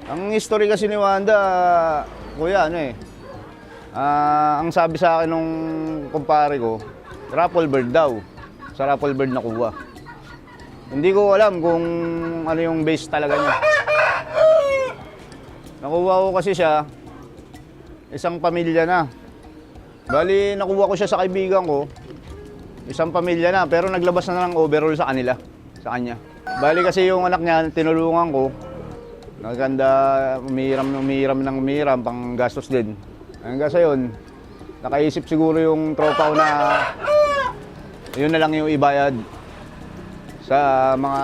Ang history kasi ni Wanda, kuya, ang sabi sa akin nung kumpare ko, raffle bird daw. Sa raffle bird nakuha. Hindi ko alam kung ano yung base talaga niya. Nakuha ko kasi siya, isang pamilya na. Bali, nakuha ko siya sa kaibigan ko, isang pamilya na, pero naglabas na ng overall sa kanila, sa kanya. Bali kasi yung anak niya, tinulungan ko, naganda, umihiram, pang gastos din. Hanggang sa yun, nakaisip siguro yung tropa ko na yun na lang yung ibayad sa mga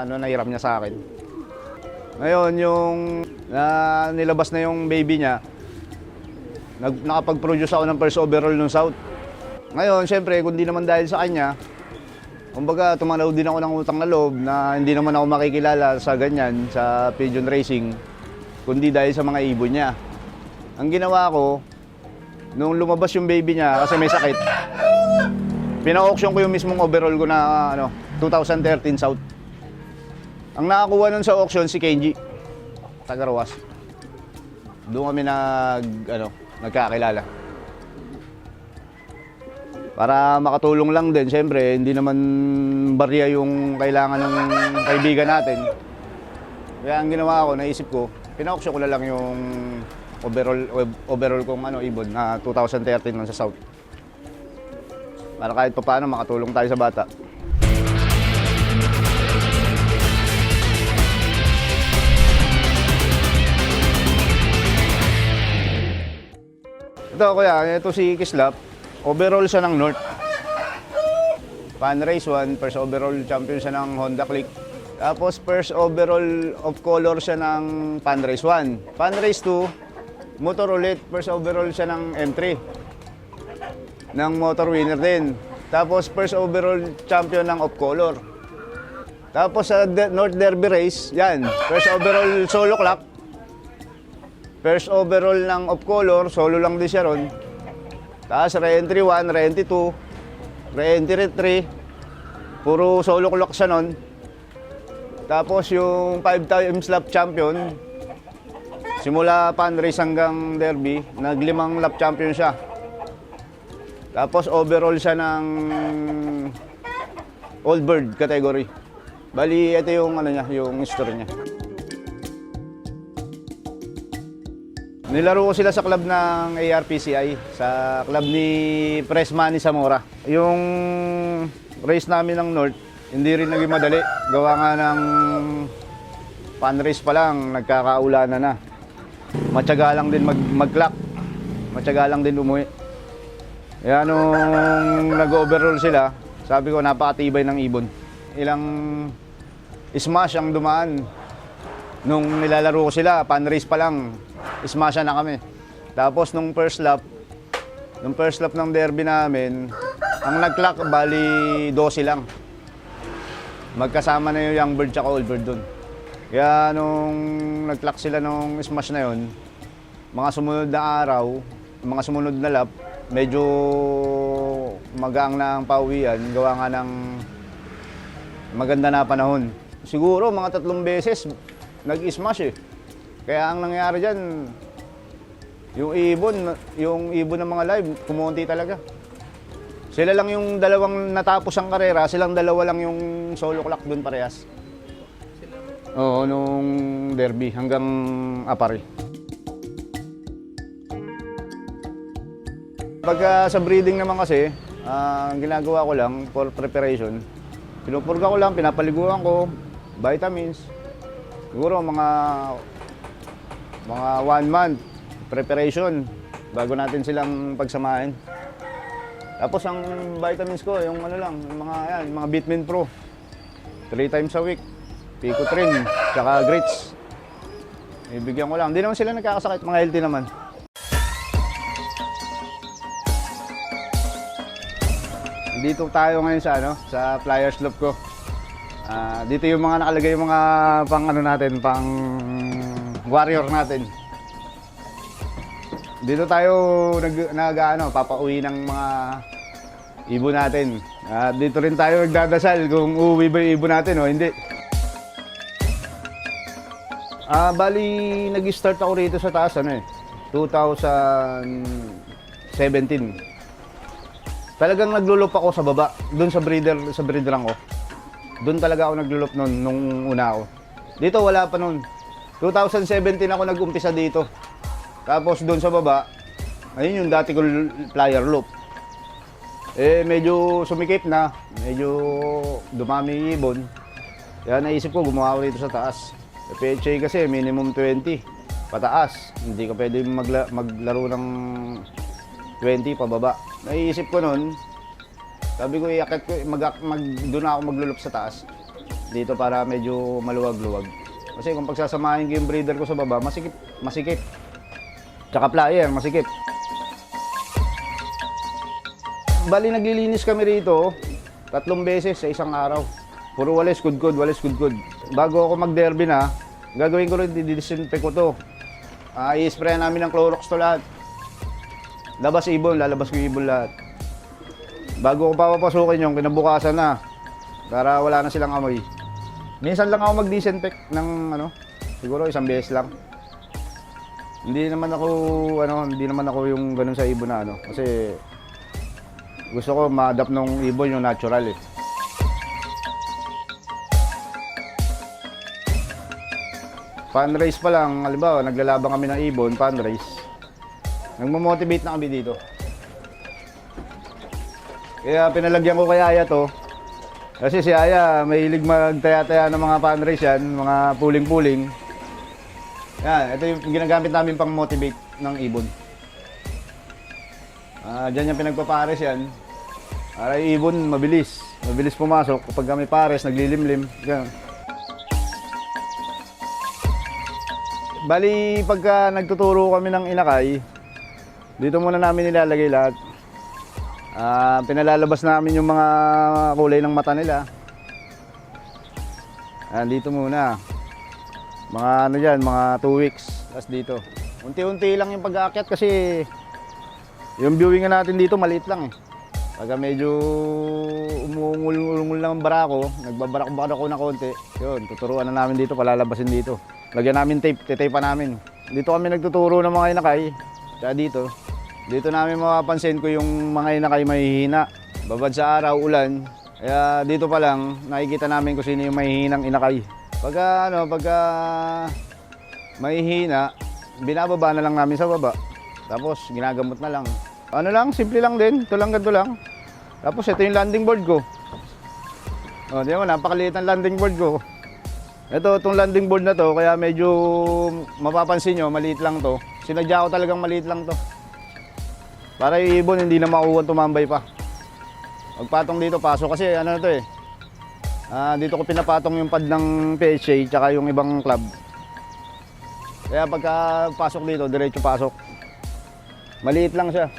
nahiram niya sa akin. Ngayon, yung nilabas na yung baby niya, nakapag-produce ako ng first overall ng South. Ngayon, syempre, kung di naman dahil sa kanya, kumbaga, tumanaw din ako ng utang na loob na hindi naman ako makikilala sa ganyan, sa pigeon racing, kundi dahil sa mga ibon niya. Ang ginawa ko, nung lumabas yung baby niya kasi may sakit, pina-auction ko yung mismong overall ko na 2013 South. Ang nakakuha nun sa auction si Kenji, taga Roas. Doon kami nagkakilala. Para makatulong lang din, siyempre, hindi naman barya yung kailangan ng kaibigan natin. Kaya ang ginawa ko, naisip ko, pina-auction ko na lang yung overall kong ibon na 2013 lang sa South. Para kahit pa paano makatulong tayo sa bata. Ito kuya, ito si Kislap. Overall siya ng North. Pan Race 1, first overall champion siya ng Honda Click. Tapos first overall of color siya ng Pan Race 1. Pan Race 2, motor ulit, first overall siya ng M3. Ng motor winner din. Tapos first overall champion ng of color. Tapos sa North Derby Race, yan, first overall solo clock. First overall ng of color, solo lang din siya ron. Tapos re-entry 1, re-entry 2, re-entry 3, puro solo clock siya nun. Tapos yung 5 times lap champion, simula Pan Race hanggang Derby, nag-5 lap champion siya. Tapos overall siya ng Old Bird category. Bali, ito yung yung history niya. Nilaro ko sila sa club ng ARPCI, sa club ni Pressman ni Zamora. Yung race namin ng North, hindi rin naging madali. Gawa nga ng pan race pa lang, nagkakaulanan na. Matyaga lang din mag-clock. Matyaga lang din umuwi. Kaya nung nag-overall sila, sabi ko napakatibay ng ibon. Ilang smash ang dumaan. Nung nilalaro ko sila, pan race pa lang, smasha na kami. Tapos nung first lap ng derby namin, ang nag-clock bali 12 lang. Magkasama na yung young bird tsaka old bird dun. Kaya nung nag-clock sila nung smash na yun, mga sumunod na araw, mga sumunod na lap, medyo magaang na ang pauwian, gawa nga ng maganda na panahon. Siguro mga 3 beses nag-smash eh. Kaya ang nangyari dyan, yung ibon ng mga live, kumunti talaga. Sila lang yung dalawang natapos ang karera, silang dalawa lang yung solo clock dun parehas. Oo, nung derby hanggang Apari. Pagka sa breeding naman kasi, ang ginagawa ko lang for preparation, pinupurga ko lang, pinapaliguan ko, vitamins. Siguro mga 1 month preparation bago natin silang pagsamahin. Tapos ang vitamins ko, yung mga Bitmin Pro. 3 times a week. Picotrin, tsaka grits. Ibigyan ko lang. Hindi naman sila nagkakasakit, mga healthy naman. Dito tayo ngayon sa Flyers Loop ko. Dito yung mga nakalagay yung mga pang warrior natin. Dito tayo papauwi ng mga ibon natin. Dito rin tayo nagdadasal kung uuwi ba yung ibon natin o hindi. Bali, nag-start ako rito sa taas, 2017. Talagang naglulop ako sa baba, doon sa breederang ko. Doon talaga ako naglulop noon, nung una ako. Dito wala pa noon. 2017 ako nag-umpisa dito. Tapos doon sa baba, ayun yung dati ko flyer loop. Medyo sumikip na, medyo dumami yung ibon. Kaya naisip ko, gumawa ako dito sa taas. PHA kasi minimum 20 pataas, hindi ka pwede maglaro ng 20 pababa. Naisip ko noon, sabi ko iakit ko, doon ako maglulup sa taas dito para medyo maluwag-luwag. Kasi kung pagsasamahin ko yung breeder ko sa baba, masikip. Tsaka flyer, masikip. Bali naglilinis kami rito 3 beses sa isang araw. Puro walis kudkod. Bago ako mag-derby na, gagawin ko rin, didisinfect ko to. I-spray namin ng Clorox to lahat. Lalabas ko yung ibon lahat. Bago ko papapasukin yung kinabukasan na, para wala na silang amoy. Minsan lang ako mag-disinfect ng siguro 1 beses lang. Hindi naman ako yung ganun sa ibon na kasi gusto ko ma-adapt ng ibon yung natural . Fundraise pa lang, halimbawa, naglalabang kami ng ibon, fundraise. Nagmo-motivate na kami dito. Kaya pinalagyan ko kay Aya to. Kasi si Aya, mahilig magtaya-taya ng mga fundraise yan, mga puling-puling. Yan, ito yung ginagamit namin pang motivate ng ibon. Diyan yung pinagpapares yan. Para yung ibon, mabilis pumasok. Kapag kami pares, naglilimlim. Ganun. Bali, pagka nagtuturo kami ng inakay, dito muna namin nilalagay lahat. Pinalalabas namin yung mga kulay ng mata nila. Dito muna. Mga mga 2 weeks. Tapos dito. Unti-unti lang yung pag-aakyat kasi yung viewing natin dito maliit lang . Pagka medyo umungul-ungul lang ang barako, nagbabarak-barak ako ng konti, yun, tuturuan na namin dito, palalabasin dito. Lagyan namin tape, titape pa namin. Dito kami nagtuturo ng mga inakay. Kaya dito namin mapapansin ko yung mga inakay mahihina. Babad sa araw, ulan. Kaya dito pa lang, nakikita namin kung sino yung mahihinang inakay. Pagka mahihina, binababa na lang namin sa baba. Tapos ginagamot na lang. Simple lang din. Ito lang, ganito lang. Tapos ito yung landing board ko. Di mo, napakaliit ang landing board ko. Itong landing board na to, kaya medyo mapapansin nyo, maliit lang to. Sinadya ko talagang maliit lang to. Para yung ibon, hindi na makuha tumambay pa. Pagpatong dito, pasok kasi dito ko pinapatong yung pad ng PHA tsaka yung ibang club. Kaya pagka pasok dito, diretso pasok. Maliit lang siya.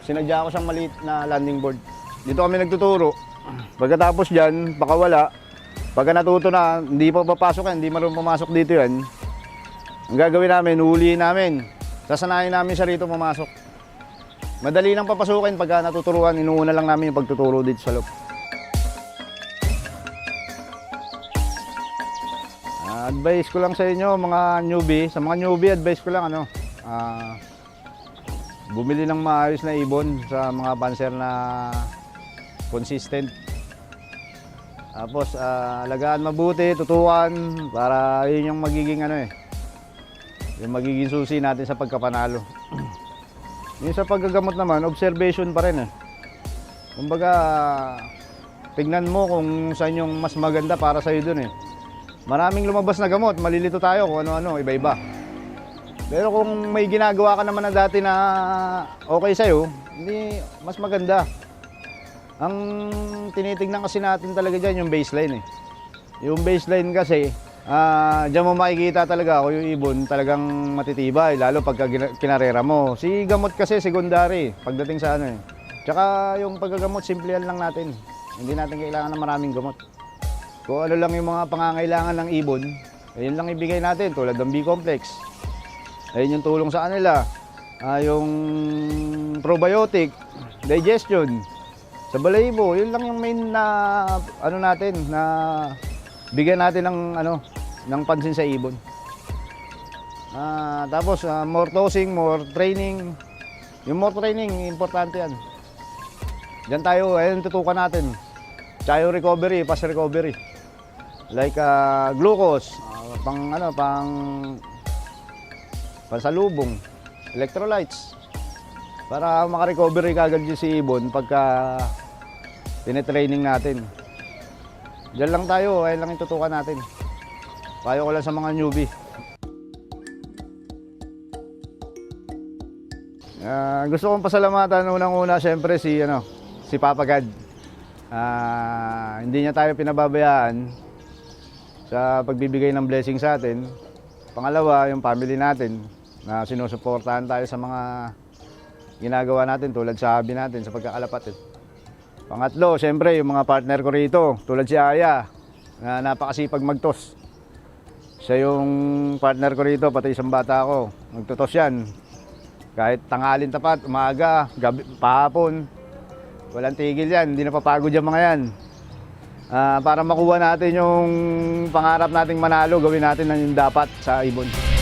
Sinadya ko siyang maliit na landing board. Dito kami nagtuturo. Pagkatapos dyan, baka wala. Pagka natuto na, hindi pa papasok yan, hindi marunong pumasok dito yan. Ang gagawin namin, uhulihin namin. Sasanayin namin siya rito pumasok. Madali lang papasukin pagka natuturuan, inuuna lang namin yung pagtuturo dito sa loob. Advice ko lang sa inyo, mga newbie. Sa mga newbie, advice ko lang bumili ng maayos na ibon sa mga panser na consistent. Tapos alagaan mabuti, tutukan para yun yung magiging yung magiging susi natin sa pagkapanalo. Yung sa paggagamot naman, observation pa rin . Kumbaga, tignan mo kung saan yung mas maganda para sa iyo dun . Maraming lumabas na gamot, malilito tayo kung ano-ano, iba-iba. Pero kung may ginagawa ka naman na dati na okay sa'yo, hindi mas maganda. Ang tinitignan kasi natin talaga dyan yung baseline . Yung baseline kasi, dyan mo makikita talaga kung yung ibon talagang matitibay, lalo pagka kinarera mo. Si gamot kasi secondary pagdating sa Tsaka yung paggagamot, simplihan lang natin. Hindi natin kailangan ng maraming gamot. Kung ano lang yung mga pangangailangan ng ibon, ayun lang ibigay natin tulad ng B-complex. Ayun yung tulong sa kanila. Yung probiotic, digestion. Sa balahibo, yun lang yung main na natin na bigyan natin ng ng pansin sa ibon. Tapos more tossing, more training. Yung more training, importante yan. Diyan tayo, ayun tutukan natin. Tsaka yung recovery, fast recovery. Like glucose, pansalubong, electrolytes. Para makarecovery kagad yung si ibon pagka tinetraining natin. Diyan lang tayo, ayun lang yung tutukan natin. Payo ko lang sa mga newbie. Gusto kong pasalamatan unang-una siyempre si Papa God. Hindi niya tayo pinababayaan sa pagbibigay ng blessing sa atin. Pangalawa, yung family natin na sinusuportahan tayo sa mga ginagawa natin tulad sa hobby natin sa pagkakalapatid. Pangatlo, siyempre yung mga partner ko rito tulad si Aya na napakasipag magtos. Siya yung partner ko rito, pati isang bata ko. Magtutos yan. Kahit tangalin tapat, umaga, gabi, pahapon. Walang tigil yan, hindi napapagod yung mga yan. Para makuha natin yung pangarap nating manalo, gawin natin ang dapat sa ibon.